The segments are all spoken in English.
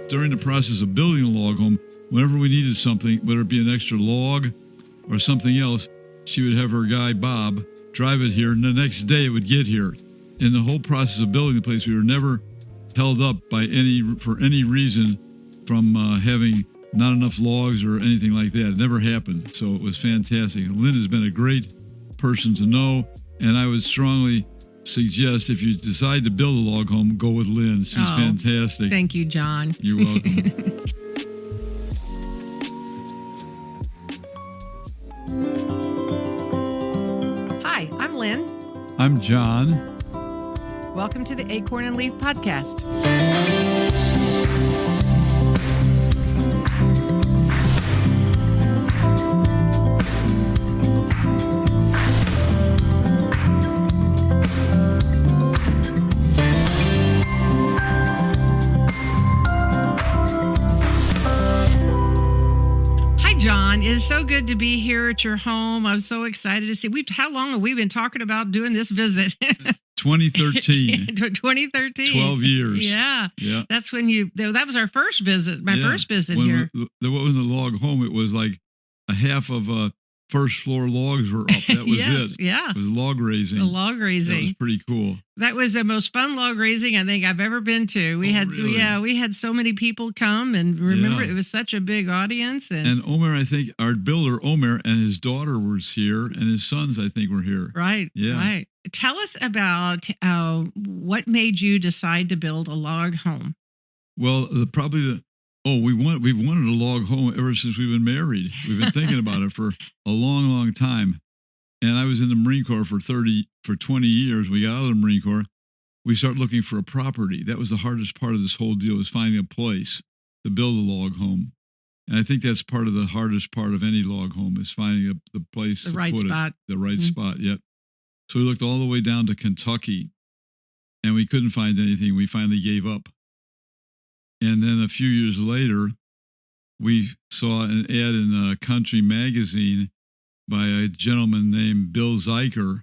during the process of building a log home, whenever we needed something, whether it be an extra log or something else, she would have her guy, Bob, drive it here, and the next day it would get here. In the whole process of building the place, we were never held up for any reason from having not enough logs or anything like that. It never happened, so it was fantastic. Lynn has been a great person to know, and I would strongly suggest if you decide to build a log home, go with Lynn. She's fantastic. Thank you, John. You're welcome. Hi, I'm Lynn. I'm John. Welcome to the Acorn and Leaf Podcast. John, it is so good to be here at your home. I'm so excited to see. How long have we been talking about doing this visit? 2013. 2013. 12 years. Yeah. Yeah. That's when that was our first visit, first visit here. There wasn't a log home. It was like a half of first floor logs were up. That was yes, it. Yeah. It was log raising. The log raising. That was pretty cool. That was the most fun log raising I think I've ever been to. We had so many people come, and remember it was such a big audience. And Omer, I think our builder Omer and his daughter was here, and his sons I think were here. Right. Yeah. Right. Tell us about what made you decide to build a log home. Well, we've wanted a log home ever since we've been married. We've been thinking about it for a long, long time. And I was in the Marine Corps for 20 years. We got out of the Marine Corps. We started looking for a property. That was the hardest part of this whole deal, was finding a place to build a log home. And I think that's part of the hardest part of any log home, is finding the place the to right put spot. it. The right spot, yep. So we looked all the way down to Kentucky, and we couldn't find anything. We finally gave up. And then a few years later, we saw an ad in a country magazine by a gentleman named Bill Zeiker,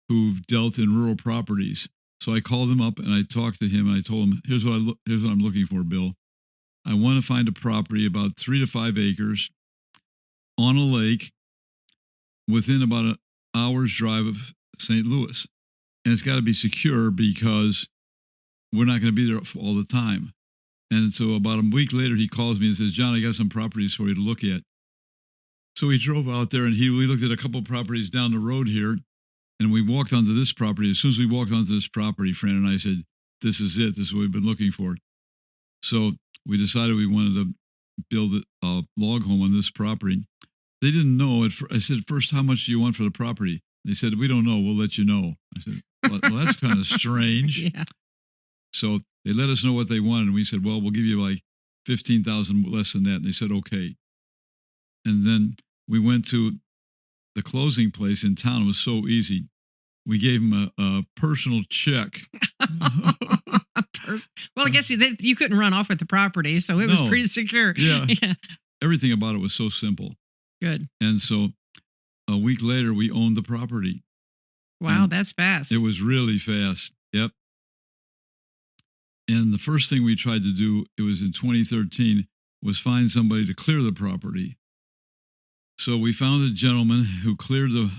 who dealt in rural properties. So I called him up and I talked to him, and I told him, here's what I'm looking for, Bill. I want to find a property about 3 to 5 acres on a lake within about an hour's drive of St. Louis. And it's got to be secure because we're not going to be there all the time. And so about a week later, he calls me and says, John, I got some properties for you to look at. So we drove out there, and we looked at a couple of properties down the road here, and we walked onto this property. As soon as we walked onto this property, Fran and I said, this is it. This is what we've been looking for. So we decided we wanted to build a log home on this property. They didn't know. I said, first, how much do you want for the property? They said, we don't know. We'll let you know. I said, well, that's kind of strange. Yeah. So they let us know what they wanted, and we said, well, we'll give you like $15,000 less than that. And they said, okay. And then we went to the closing place in town. It was so easy. We gave them a personal check. Well, I guess you couldn't run off with the property, so it was pretty secure. Yeah. Everything about it was so simple. Good. And so a week later, we owned the property. Wow, and that's fast. It was really fast. Yep. And the first thing we tried to do, it was in 2013, was find somebody to clear the property. So we found a gentleman who cleared the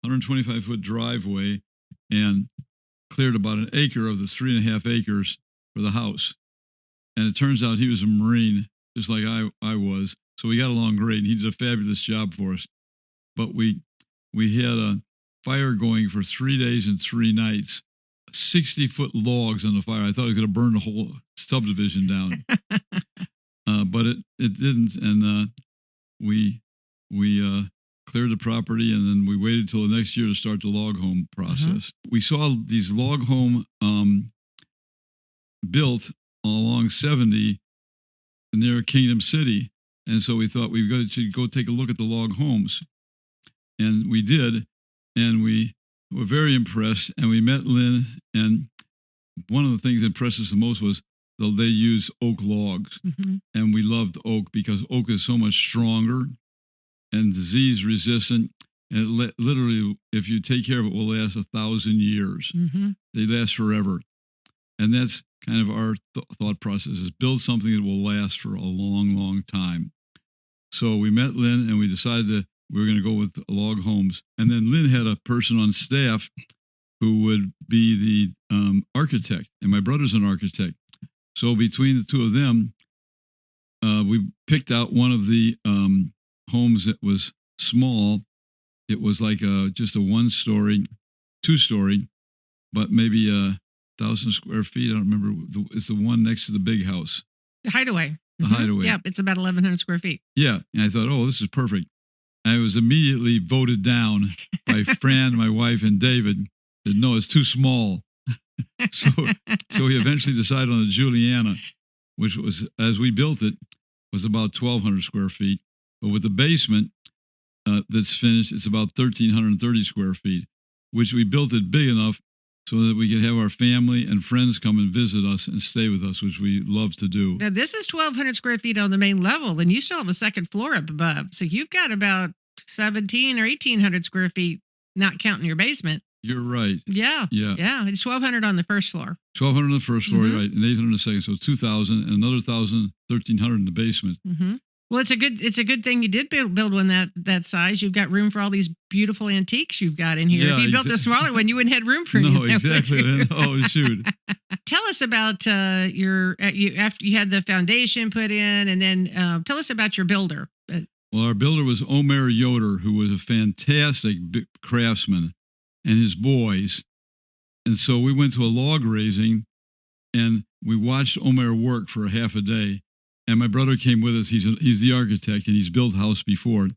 125-foot driveway and cleared about an acre of the 3.5 acres for the house. And it turns out he was a Marine, just like I was. So we got along great, and he did a fabulous job for us. But we had a fire going for 3 days and 3 nights, 60-foot logs on the fire. I thought it was going to burn the whole subdivision down. But it didn't, and we cleared the property, and then we waited till the next year to start the log home process. We saw these log home built along 70 near Kingdom City, and so we thought we should go take a look at the log homes, and we did, and we were very impressed, and we met Lynn, and one of the things that impressed us the most was they use oak logs, and we loved oak because oak is so much stronger and disease resistant, and it literally, if you take care of it, will last 1,000 years. They last forever. And that's kind of our thought process, is build something that will last for a long, long time. So we met Lynn and we decided that we were going to go with Log Homes. And then Lynn had a person on staff who would be the architect, and my brother's an architect. So between the two of them, we picked out one of the homes that was small. It was like just a 1-story, 2-story, but maybe 1,000 square feet. I don't remember. It's the one next to the big house. The Hideaway. The Hideaway. Yeah, it's about 1,100 square feet. Yeah. And I thought, oh, this is perfect. I was immediately voted down by Fran, my wife, and David. Said, no, it's too small. So we eventually decided on the Julianna, which was, as we built it, was about 1,200 square feet. But with the basement that's finished, it's about 1,330 square feet, which we built it big enough so that we could have our family and friends come and visit us and stay with us, which we love to do. Now, this is 1,200 square feet on the main level, and you still have a second floor up above. So you've got about 1,700 or 1,800 square feet, not counting your basement. You're right. Yeah. It's 1,200 on the first floor. 1,200 on the first floor, right, and 800 on the second. So 2,000 and another 1,000, 1,300 in the basement. Mm-hmm. Well, it's a good thing you did build one that size. You've got room for all these beautiful antiques you've got in here. Yeah, if you built a smaller one, you wouldn't have room for no, any. Exactly. Oh, shoot. Tell us about you after you had the foundation put in, and then tell us about your builder. Well, our builder was Omer Yoder, who was a fantastic craftsman, and his boys. And so we went to a log raising, and we watched Omer work for a half a day. And my brother came with us. He's the architect, and he's built a house before.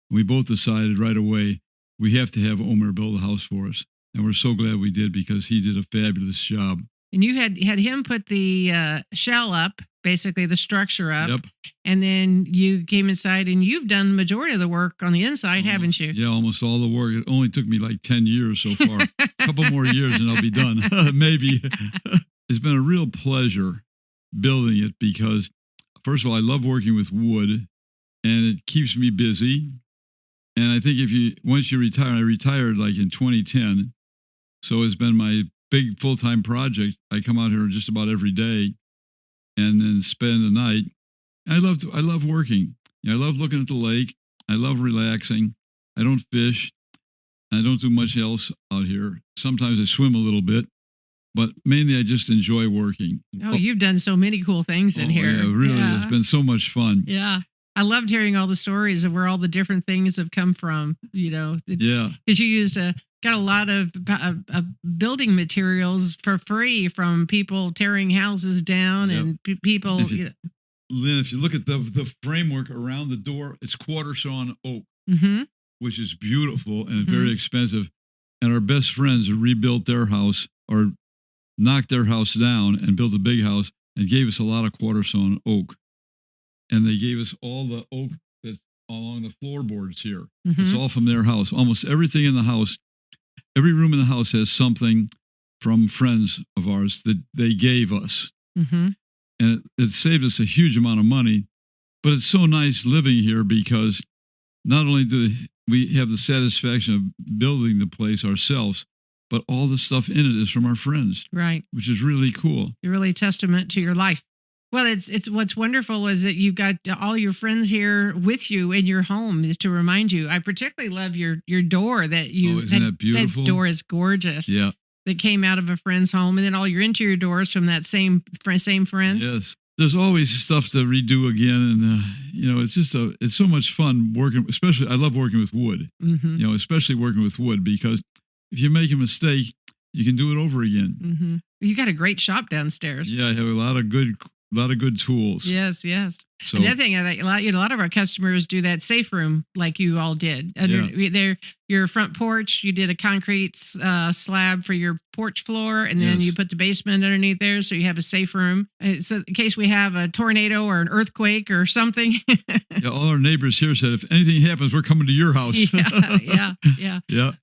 We both decided right away we have to have Omer build a house for us. And we're so glad we did, because he did a fabulous job. And you had him put the shell up, basically the structure up. Yep. And then you came inside, and you've done the majority of the work on the inside, haven't you? Yeah, almost all the work. It only took me like 10 years so far. A couple more years and I'll be done. Maybe. It's been a real pleasure building it, because first of all, I love working with wood, and it keeps me busy. And I think once you retire, I retired like in 2010. So it's been my big full-time project. I come out here just about every day and then spend the night. I love working. I love looking at the lake. I love relaxing. I don't fish. I don't do much else out here. Sometimes I swim a little bit, but mainly I just enjoy working. Oh, you've done so many cool things in here. Yeah, really. Yeah. It's been so much fun. Yeah. I loved hearing all the stories of where all the different things have come from, Yeah. Because you got a lot of building materials for free from people tearing houses down. Yep. And people. Lynn, if you look at the framework around the door, it's quarter sawn oak, which is beautiful and very expensive. And our best friends rebuilt their house, or knocked their house down and built a big house, and gave us a lot of quarter sawn oak. And they gave us all the oak that's along the floorboards here. It's all from their house. Almost everything in the house, every room in the house has something from friends of ours that they gave us. And it saved us a huge amount of money. But it's so nice living here, because not only do we have the satisfaction of building the place ourselves, but all the stuff in it is from our friends. Right. Which is really cool. You're really a testament to your life. Well, it's what's wonderful is that you've got all your friends here with you in your home, is to remind you. I particularly love your door that you. Oh, isn't that beautiful? That door is gorgeous. Yeah. That came out of a friend's home, and then all your interior doors from that same friend. Yes. There's always stuff to redo again, and it's so much fun working. Especially, I love working with wood. Especially working with wood, because if you make a mistake, you can do it over again. You got a great shop downstairs. Yeah, I have a lot of good tools. Yes. So, another thing, a lot of our customers do that safe room like you all did. Your front porch, you did a concrete slab for your porch floor, and then you put the basement underneath there, so you have a safe room. So in case we have a tornado or an earthquake or something. All our neighbors here said, if anything happens, we're coming to your house.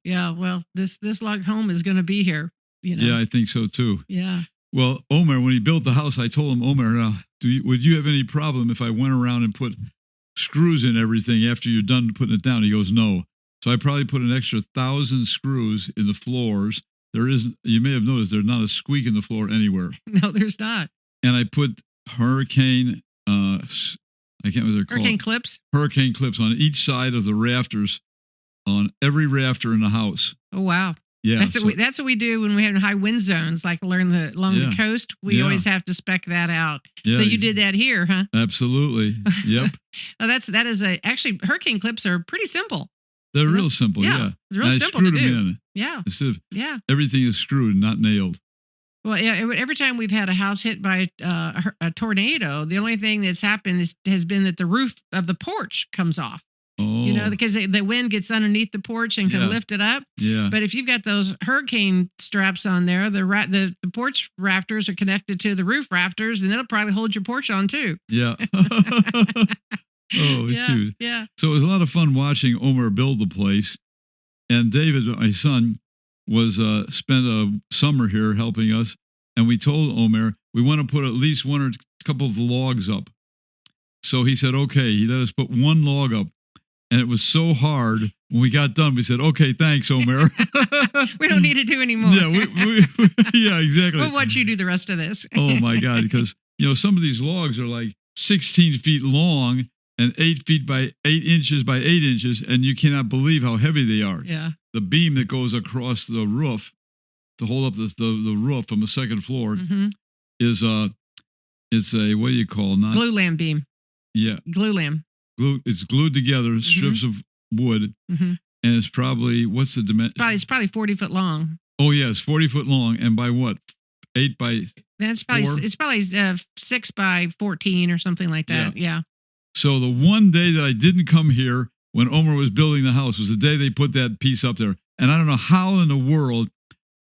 Yeah. Well, this log home is going to be here. Yeah, I think so too. Yeah. Well, Omer, when he built the house, I told him, Omer, would you have any problem if I went around and put screws in everything after you're done putting it down? He goes, no. So I probably put an extra 1,000 screws in the floors there isn't. You may have noticed there's not a squeak in the floor anywhere. No, there's not. And I put hurricane. I can't remember what they're called. Clips. Hurricane clips on each side of the rafters, on every rafter in the house. Oh wow. Yeah, that's what we do when we have high wind zones, like along the coast. We always have to spec that out. Yeah, so you did that here, huh? Absolutely. Yep. Actually hurricane clips are pretty simple. They're real simple. Yeah. They're real simple to do. In. Yeah. Instead of everything is screwed, not nailed. Well, yeah. Every time we've had a house hit by a tornado, the only thing that's happened has been that the roof of the porch comes off. Oh. Because the wind gets underneath the porch and can lift it up. Yeah. But if you've got those hurricane straps on there, the porch rafters are connected to the roof rafters, and it'll probably hold your porch on too. Yeah. Shoot. Yeah. So it was a lot of fun watching Omer build the place. And David, my son, was spent a summer here helping us. And we told Omer we want to put at least one or a couple of logs up. So he said, okay. He let us put one log up. And it was so hard. When we got done, we said, okay, thanks, Omer. We don't need to do anymore. Yeah, yeah, exactly. We'll watch you do the rest of this. Oh, my God. Because, some of these logs are like 16 feet long and 8 feet by 8 inches by 8 inches. And you cannot believe how heavy they are. Yeah. The beam that goes across the roof to hold up the roof from the second floor is it's a, what do you call? Glue lamb beam. Yeah. Glue lamb. It's glued together, strips of wood, and it's probably, what's the dimension? It's probably 40 foot long. Oh, yeah, it's 40 foot long, and by what? 8 by That's probably 4? It's probably 6 by 14 or something like that. Yeah. So the one day that I didn't come here when Omer was building the house was the day they put that piece up there. And I don't know how in the world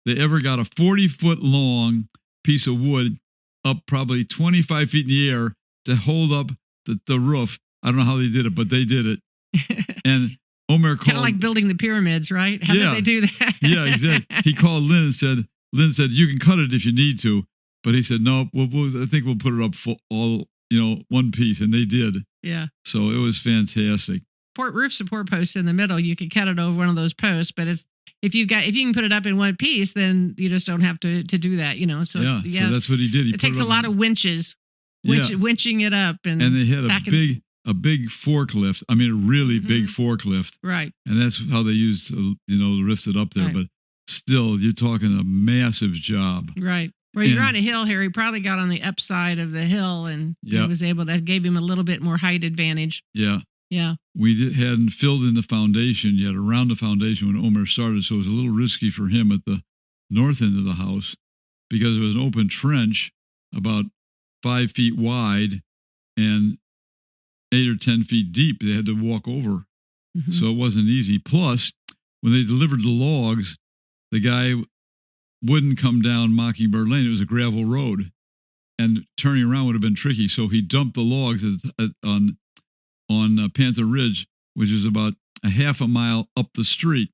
they ever got a 40-foot long piece of wood up probably 25 feet in the air to hold up the roof. I don't know how they did it, but they did it. And Omer called. Kind of like building the pyramids, right? How did they do that? Yeah, exactly. He called Lynn and Lynn said, you can cut it if you need to. But he said, no, I think we'll put it up for all, one piece. And they did. Yeah. So it was fantastic. Roof support posts in the middle, you could cut it over one of those posts, but if you can put it up in one piece, then you just don't have to do that, So so that's what he did. It takes a lot of winches. Winching it up, and they had a big forklift. I mean, a really big forklift. Right. And that's how they used to, lift it up there. Right. But still, you're talking a massive job. Right. Well, you're on a hill here. He probably got on the upside of the hill, and he was gave him a little bit more height advantage. Yeah. Yeah. We hadn't filled in the foundation yet, around the foundation when Omer started. So it was a little risky for him at the north end of the house because it was an open trench about 5 feet wide and 8 or 10 feet deep. They had to walk over. So it wasn't easy. Plus, when they delivered the logs, the guy wouldn't come down Mockingbird Lane. It was a gravel road, and turning around would have been tricky. So he dumped the logs on Panther Ridge, which is about a half a mile up the street.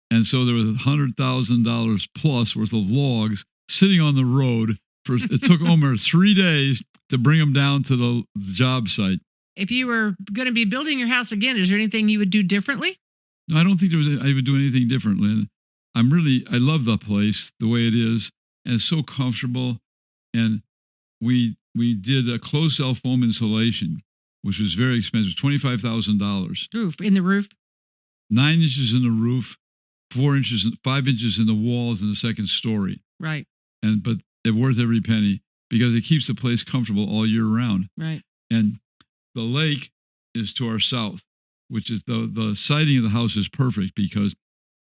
And so there was $100,000 plus worth of logs sitting on the road. It took Omer 3 days to bring them down to the job site. If you were going to be building your house again, is there anything you would do differently? No, I don't think I would do anything differently. I love the place the way it is, and it's so comfortable. And we did a closed cell foam insulation, which was very expensive, $25,000. Roof in the roof, 9 inches in the roof, 5 inches in the walls in the second story. Right. But it's worth every penny because it keeps the place comfortable all year round. Right. And the lake is to our south, which is the siding of the house is perfect because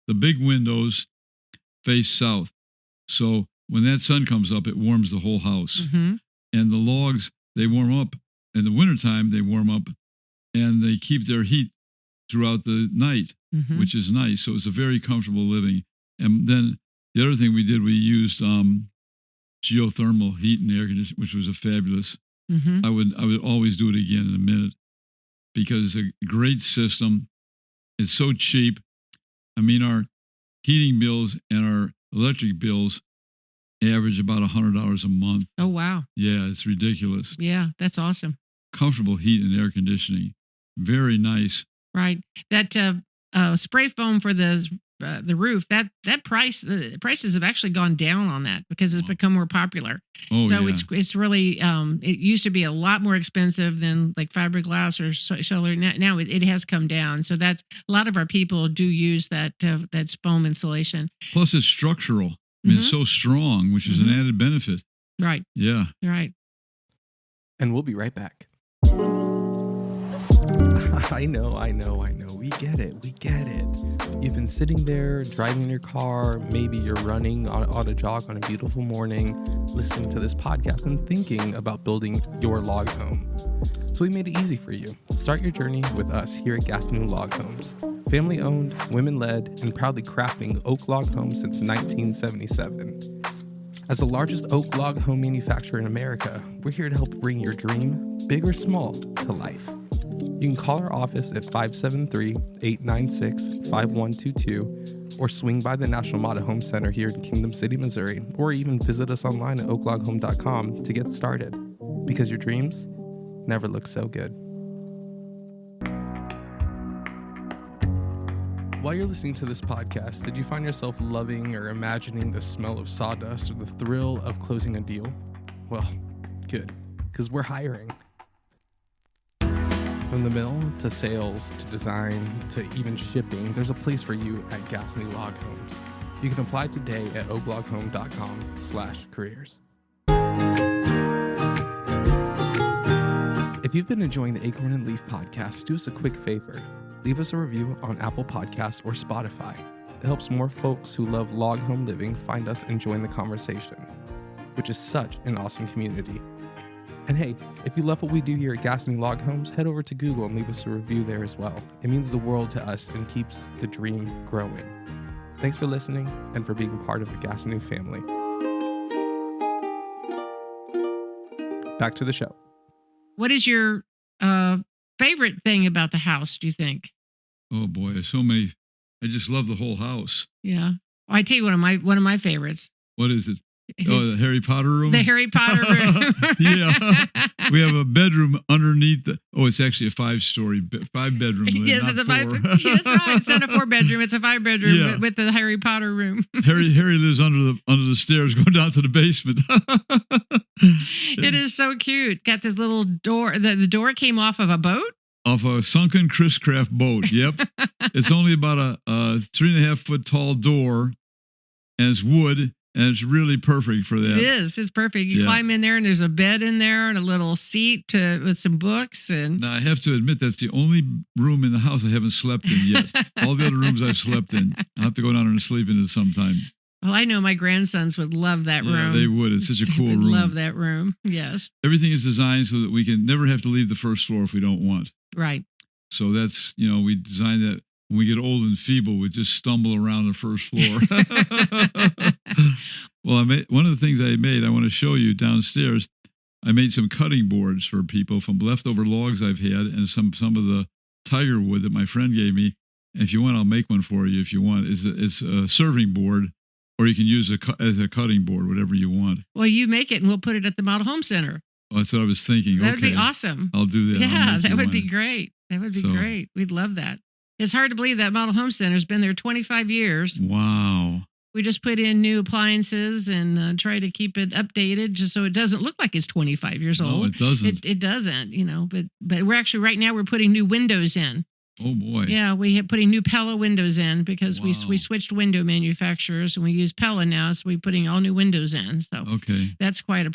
the big windows face south. So when that sun comes up, it warms the whole house. And the logs, they warm up. In the wintertime, they warm up and they keep their heat throughout the night, which is nice. So it's a very comfortable living. And then the other thing we did, we used geothermal heat and air conditioning, which was a fabulous. I would always do it again in a minute because it's a great system. It's so cheap. I mean, our heating bills and our electric bills average about $100 a month. Oh, wow. Yeah, it's ridiculous. Yeah, that's awesome. Comfortable heat and air conditioning. Very nice. Right. That spray foam for the the roof, the prices have actually gone down on that because it's become more popular. So it's really it used to be a lot more expensive than like fiberglass or solar. Now it has come down. So that's a lot of our people do use that foam insulation. Plus, it's structural. I mean, it's so strong, which is an added benefit. Right. Yeah. Right. And we'll be right back. I know. We get it. You've been sitting there, driving your car. Maybe you're running on a jog on a beautiful morning, listening to this podcast and thinking about building your log home. So we made it easy for you. Start your journey with us here at Gastineau Log Homes. Family owned, women led, and proudly crafting oak log homes since 1977. As the largest oak log home manufacturer in America, we're here to help bring your dream, big or small, to life. You can call our office at 573-896-5122 or swing by the National Model Home Center here in Kingdom City, Missouri, or even visit us online at oakloghome.com to get started, because your dreams never look so good. While you're listening to this podcast, did you find yourself loving or imagining the smell of sawdust or the thrill of closing a deal? Well, good, because we're hiring. From the mill to sales to design to even shipping, there's a place for you at Gastineau Log Homes. You can apply today at oakloghome.com/careers. If you've been enjoying the Acorn and Leaf podcast, do us a quick favor. Leave us a review on Apple Podcasts or Spotify. It helps more folks who love log home living find us and join the conversation, which is such an awesome community. And hey, if you love what we do here at Gastineau Log Homes, head over to Google and leave us a review there as well. It means the world to us and keeps the dream growing. Thanks for listening and for being part of the Gastineau family. Back to the show. What is your favorite thing about the house, do you think? Oh boy, there's so many. I just love the whole house. Yeah. Well, I tell you one of my favorites. What is it? Oh, the Harry Potter room? The Harry Potter room. Yeah. We have a bedroom underneath it's actually a 5-bedroom. Yes, it's a 5. That's right. It's not a 4-bedroom. It's a 5-bedroom with the Harry Potter room. Harry lives under the stairs going down to the basement. It is so cute. Got this little door. The door came off of a boat? Off a sunken Chris Craft boat. Yep. It's only about a 3.5-foot tall door, and it's wood. And it's really perfect for that. It is. It's perfect. You climb in there, and there's a bed in there and a little seat with some books. And now, I have to admit, that's the only room in the house I haven't slept in yet. All the other rooms I've slept in. I'll have to go down there and sleep in it sometime. Well, I know my grandsons would love that room. Yeah, they would. It's such a cool room. Love that room. Yes. Everything is designed so that we can never have to leave the first floor if we don't want. Right. So that's, we designed that. When we get old and feeble, we just stumble around the first floor. Well, one of the things I want to show you downstairs. I made some cutting boards for people from leftover logs I've had, and some of the tiger wood that my friend gave me. And if you want, I'll make one for you. If you want, it's a serving board, or you can use as a cutting board, whatever you want. Well, you make it, and we'll put it at the Model Home Center. Well, that's what I was thinking. That would be awesome. I'll do that. Yeah, that would be great. That would be great. We'd love that. It's hard to believe that Model Home Center's been there 25 years. Wow. We just put in new appliances and try to keep it updated just so it doesn't look like it's 25 years old. No, it doesn't. It doesn't, but we're actually right now we're putting new windows in. Oh boy. Yeah, we have putting new Pella windows in because we switched window manufacturers and we use Pella now, so we're putting all new windows in. So that's quite a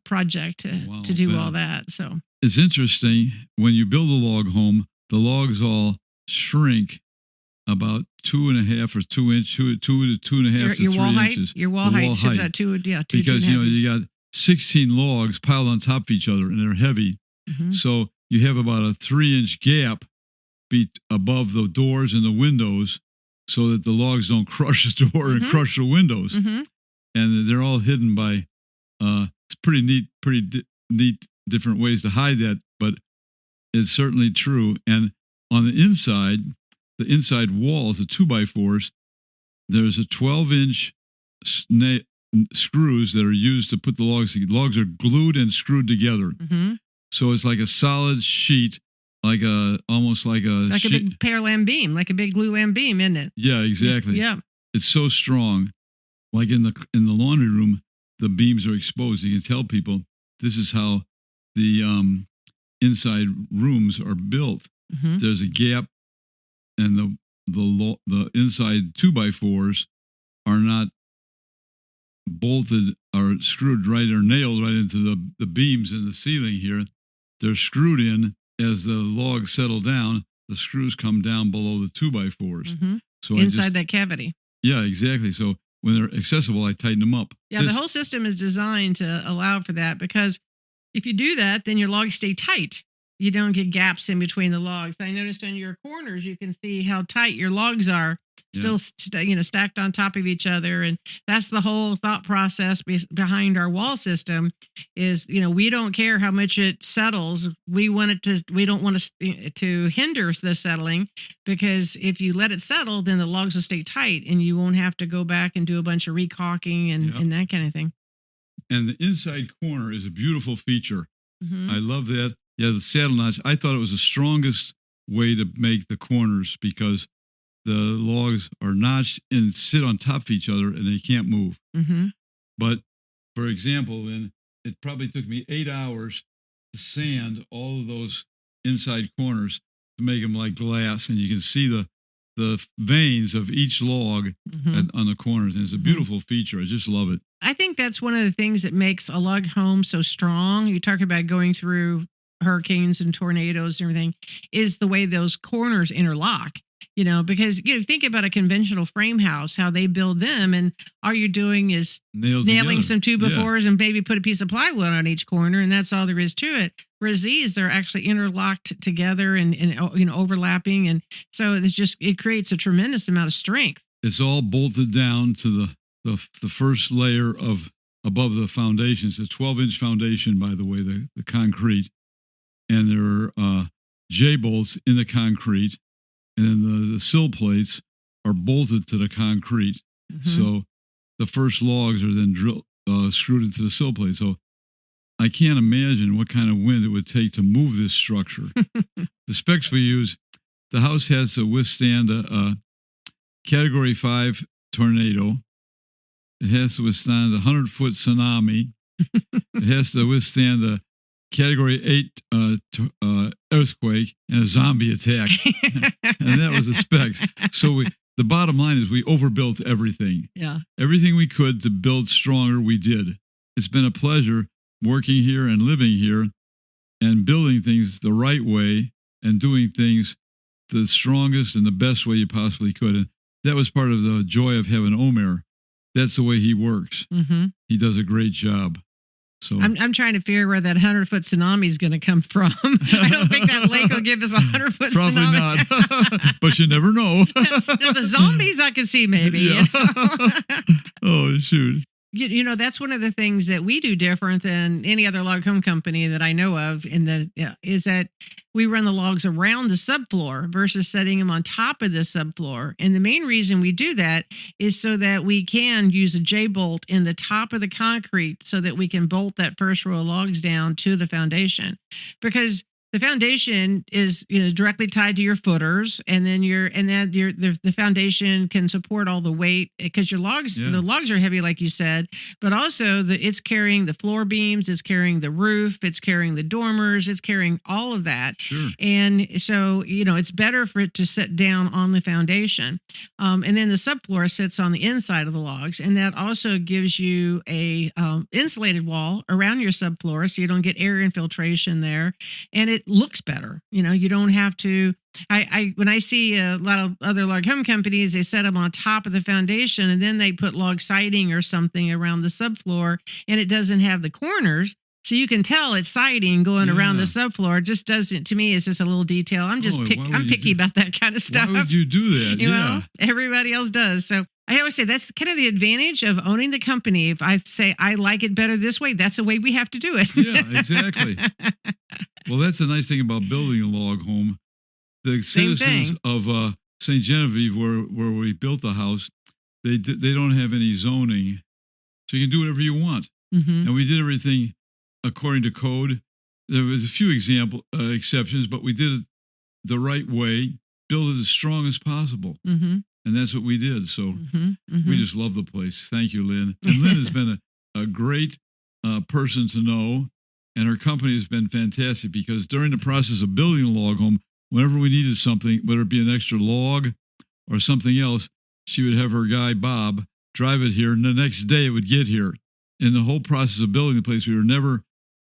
project to do all that. So it's interesting when you build a log home, the logs all shrink about 2.5 or 2 inch, 2 to 2.5 to 3 inches. Your wall height should be 2, because you got 16 logs piled on top of each other and they're heavy. Mm-hmm. So you have about a 3-inch gap above the doors and the windows, so that the logs don't crush the door and crush the windows. Mm-hmm. And they're all hidden by it's pretty neat different ways to hide that, but it's certainly true. And on the inside walls, the 2x4s, there's a 12-inch screws that are used to put the logs together. Logs are glued and screwed together. Mm-hmm. So it's like a solid sheet almost like a big Pearland beam, like a big glulam beam, isn't it? Yeah, exactly. Yeah. It's so strong. Like in the laundry room, the beams are exposed. You can tell people this is how the inside rooms are built. Mm-hmm. There's a gap, and the inside 2x4s are not bolted or screwed right or nailed right into the beams in the ceiling here. They're screwed in as the logs settle down. The screws come down below the 2x4s. Mm-hmm. So inside that cavity. Yeah, exactly. So when they're accessible, I tighten them up. Yeah, the whole system is designed to allow for that, because if you do that, then your logs stay tight. You don't get gaps in between the logs. I noticed on your corners, you can see how tight your logs are, still stacked on top of each other. And that's the whole thought process behind our wall system is, we don't care how much it settles. We don't want to hinder the settling, because if you let it settle, then the logs will stay tight and you won't have to go back and do a bunch of recaulking and that kind of thing. And the inside corner is a beautiful feature. Mm-hmm. I love that. Yeah, the saddle notch. I thought it was the strongest way to make the corners, because the logs are notched and sit on top of each other and they can't move. Mm-hmm. But for example, then it probably took me 8 hours to sand all of those inside corners to make them like glass, and you can see the veins of each log on the corners. And it's a beautiful feature. I just love it. I think that's one of the things that makes a log home so strong. You talk about going through hurricanes and tornadoes and everything, is the way those corners interlock. Because think about a conventional frame house, how they build them, and all you're doing is nailing some 2x4s and maybe put a piece of plywood on each corner, and that's all there is to it. Whereas these, they're actually interlocked together and overlapping, and so it creates a tremendous amount of strength. It's all bolted down to the first layer of above the foundation. It's a 12-inch foundation, by the way, the concrete, and there are J-bolts in the concrete. And then the sill plates are bolted to the concrete. Mm-hmm. So the first logs are then screwed into the sill plate. So I can't imagine what kind of wind it would take to move this structure. The specs we use, the house has to withstand a Category 5 tornado. It has to withstand a 100-foot tsunami. It has to withstand a Category 8 earthquake and a zombie attack. And that was the specs. So the bottom line is we overbuilt everything. Yeah. Everything we could to build stronger, we did. It's been a pleasure working here and living here and building things the right way and doing things the strongest and the best way you possibly could. And that was part of the joy of having Omer. That's the way he works. Mm-hmm. He does a great job. So I'm trying to figure where that 100-foot tsunami is going to come from. I don't think that lake will give us a 100-foot tsunami. Probably not. But you never know. The zombies I can see maybe. Yeah. Oh, shoot. That's one of the things that we do different than any other log home company that I know of, is that we run the logs around the subfloor versus setting them on top of the subfloor. And the main reason we do that is so that we can use a J-bolt in the top of the concrete so that we can bolt that first row of logs down to the foundation. Because the foundation is, directly tied to your footers, and then the foundation can support all the weight, because your logs, the logs are heavy, like you said, but also it's carrying the floor beams, it's carrying the roof, it's carrying the dormers, it's carrying all of that. Sure. And so, it's better for it to sit down on the foundation. And then the subfloor sits on the inside of the logs, and that also gives you a insulated wall around your subfloor, so you don't get air infiltration there, and it looks better. You don't have to. When I see a lot of other log home companies, they set them on top of the foundation and then they put log siding or something around the subfloor, and it doesn't have the corners. So you can tell it's siding going around the subfloor. It just doesn't, to me, it's just a little detail. I'm picky about that kind of stuff. Why would you do that? Well, everybody else does. So I always say that's kind of the advantage of owning the company. If I say I like it better this way, that's the way we have to do it. Yeah, exactly. Well, that's the nice thing about building a log home. The citizens of St. Genevieve, where we built the house, they don't have any zoning, so you can do whatever you want. Mm-hmm. And we did everything according to code. There was a few exceptions, but we did it the right way, build it as strong as possible. Mm-hmm. And that's what we did. So Mm-hmm. we just love the place. Thank you, Lynn. And Lynn has been a great person to know. And her company has been fantastic because during the process of building a log home, whenever we needed something, whether it be an extra log or something else, she would have her guy, Bob, drive it here. And the next day it would get here. In the whole process of building the place, we were never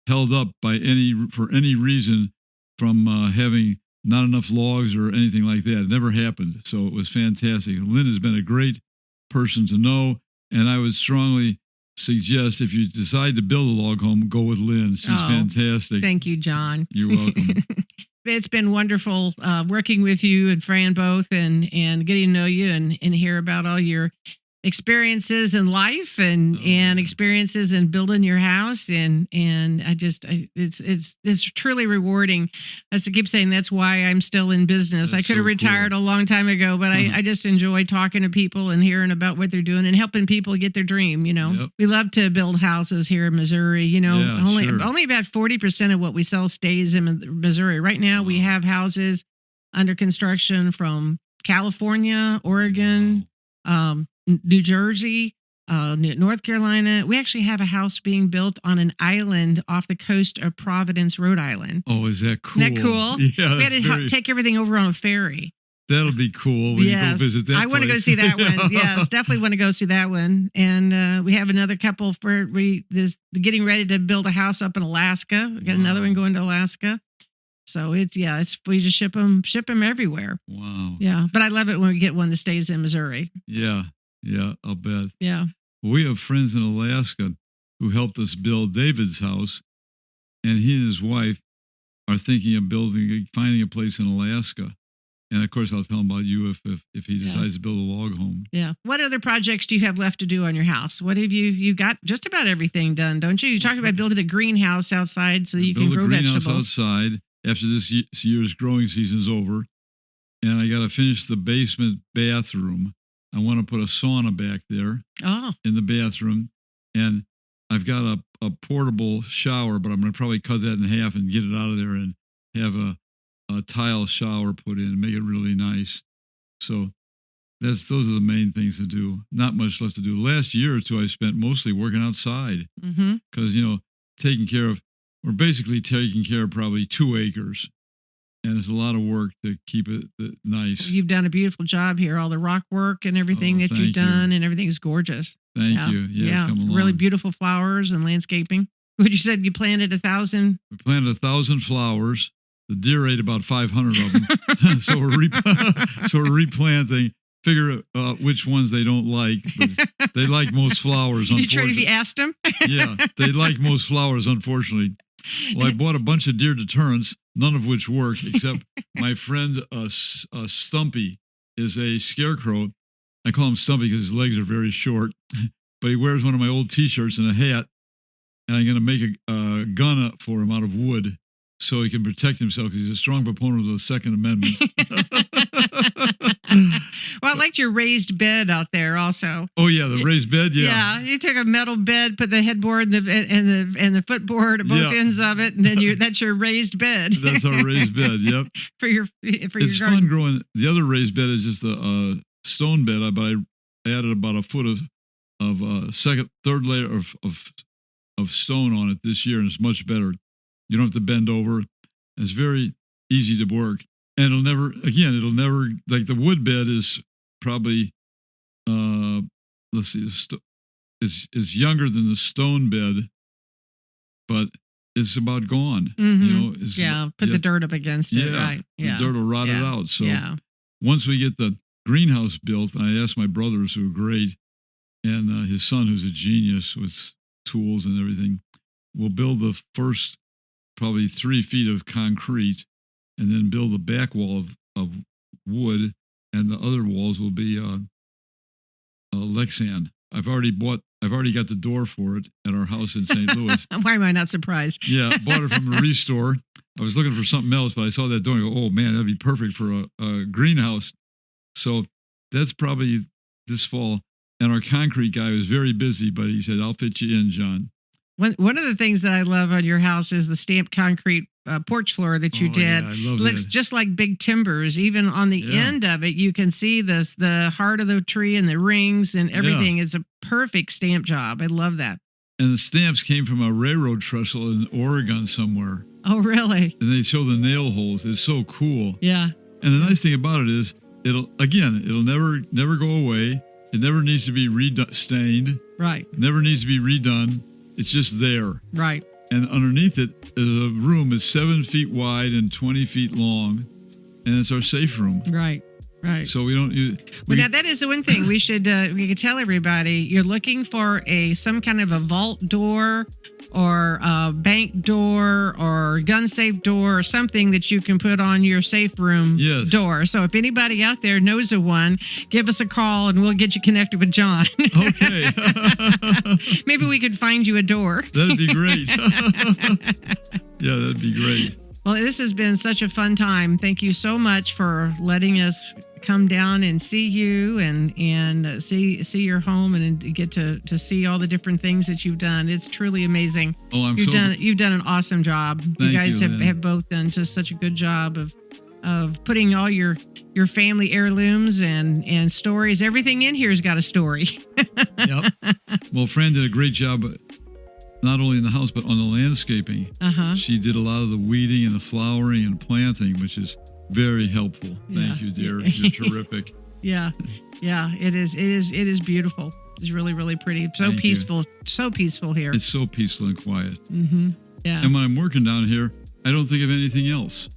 held up for any reason from having not enough logs or anything like that. It never happened. So it was fantastic. Lynn has been a great person to know. And I would strongly suggest if you decide to build a log home, go with Lynn. She's fantastic. Thank you, John. You're welcome. It's been wonderful working with you and Fran both and getting to know you and hear about all your experiences in life and experiences in building your house and it's truly rewarding. As I keep saying, that's why I'm still in business. I could have retired a long time ago, but I just enjoy talking to people and hearing about what they're doing and helping people get their dream. We love to build houses here in Missouri. Only about 40% of what we sell stays in Missouri. Right now, we have houses under construction from California, Oregon, New Jersey, North Carolina. We actually have a house being built on an island off the coast of Providence, Rhode Island. Oh, is that cool? Isn't that cool? Yeah, we had to take everything over on a ferry. That'll be cool when you go visit that I want to go see that one. Yes, definitely want to go see that one. And we have another couple getting ready to build a house up in Alaska. We got another one going to Alaska. So we just ship them everywhere. Wow. Yeah, but I love it when we get one that stays in Missouri. Yeah, I'll bet. Yeah. We have friends in Alaska who helped us build David's house, and he and his wife are thinking of finding a place in Alaska. And of course, I'll tell him about you if he decides to build a log home. Yeah. What other projects do you have left to do on your house? What have you got just about everything done, don't you? You talked about building a greenhouse outside so you can grow vegetables. Build a greenhouse outside after this year's growing season's over. And I got to finish the basement bathroom. I want to put a sauna back there in the bathroom. And I've got a portable shower, but I'm going to probably cut that in half and get it out of there and have a tile shower put in and make it really nice. So those are the main things to do. Not much left to do. Last year or two, I spent mostly working outside because, we're basically taking care of probably 2 acres. And it's a lot of work to keep it nice. You've done a beautiful job here. All the rock work and everything that you've done, and everything's gorgeous. Thank you. Yeah, it's come along. Really beautiful flowers and landscaping. What you said, you planted 1,000? We planted 1,000 flowers. The deer ate about 500 of them. So we're replanting. Figure out which ones they don't like. But they like most flowers, unfortunately. Have you asked them? Yeah, they like most flowers, unfortunately. Well, I bought a bunch of deer deterrents, none of which work, except my friend Stumpy is a scarecrow. I call him Stumpy because his legs are very short, but he wears one of my old T-shirts and a hat, and I'm going to make a gun for him out of wood so he can protect himself because he's a strong proponent of the Second Amendment. Well, I liked your raised bed out there also. Oh yeah, the raised bed. Yeah. Yeah, you took a metal bed, put the headboard and the footboard at both ends of it, and then that's your raised bed. That's our raised bed. Yep. It's your fun growing. The other raised bed is just a stone bed, but I added about a foot of third layer of stone on it this year, and it's much better. You don't have to bend over. It's very easy to work. And it'll never, like the wood bed is probably, is younger than the stone bed, but it's about gone. Mm-hmm. Put the dirt up against it, right? Yeah. The dirt will rot it out. So once we get the greenhouse built, and I asked my brothers who are great, and his son who's a genius with tools and everything, we'll build the first probably 3 feet of concrete, and then build the back wall of wood, and the other walls will be Lexan. I've already got the door for it at our house in St. Louis. Why am I not surprised? Yeah, bought it from a restore. I was looking for something else, but I saw that door and I go, oh man, that'd be perfect for a greenhouse. So that's probably this fall. And our concrete guy was very busy, but he said, I'll fit you in, John. One of the things that I love on your house is the stamped concrete porch floor that you did. Yeah, I love looks that. just like big timbers. Even on the end of it, you can see the heart of the tree and the rings and everything. It's a perfect stamp job. I love that. And the stamps came from a railroad trestle in Oregon somewhere. Oh, really? And they show the nail holes. It's so cool. Yeah. And the nice thing about it is, it'll never go away. It never needs to be stained. Right. It never needs to be redone. It's just there. Right. And underneath it, the room is 7 feet wide and 20 feet long, and it's our safe room. Right. Right. So we don't use. But now that is the one thing we could tell everybody. You're looking for some kind of a vault door or a bank door or gun safe door or something that you can put on your safe room door. So if anybody out there knows of one, give us a call and we'll get you connected with John. Okay. Maybe we could find you a door. That'd be great. Yeah, that'd be great. Well, this has been such a fun time. Thank you so much for letting us come down and see you and see your home and get to see all the different things that you've done. It's truly amazing. Oh, you've done an awesome job. You guys have both done just such a good job of putting all your family heirlooms and stories. Everything in here's got a story. Yep. Well, Fran did a great job. Not only in the house, but on the landscaping. She did a lot of the weeding and the flowering and planting, which is very helpful. Thank you, dear. You're terrific. Yeah. It is beautiful. It's really, really pretty. So peaceful here. It's so peaceful and quiet. Mm-hmm. Yeah. And when I'm working down here, I don't think of anything else.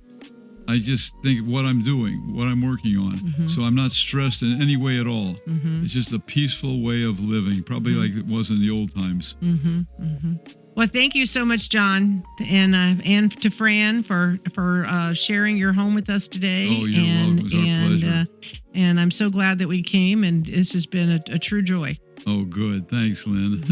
I just think of what I'm doing, what I'm working on. Mm-hmm. So I'm not stressed in any way at all. Mm-hmm. It's just a peaceful way of living, probably like it was in the old times. Mm-hmm. Mm-hmm. Well, thank you so much, John, and to Fran for sharing your home with us today. Oh, you're welcome. It was our pleasure. And I'm so glad that we came, and it's just been a true joy. Oh, good. Thanks, Lynn.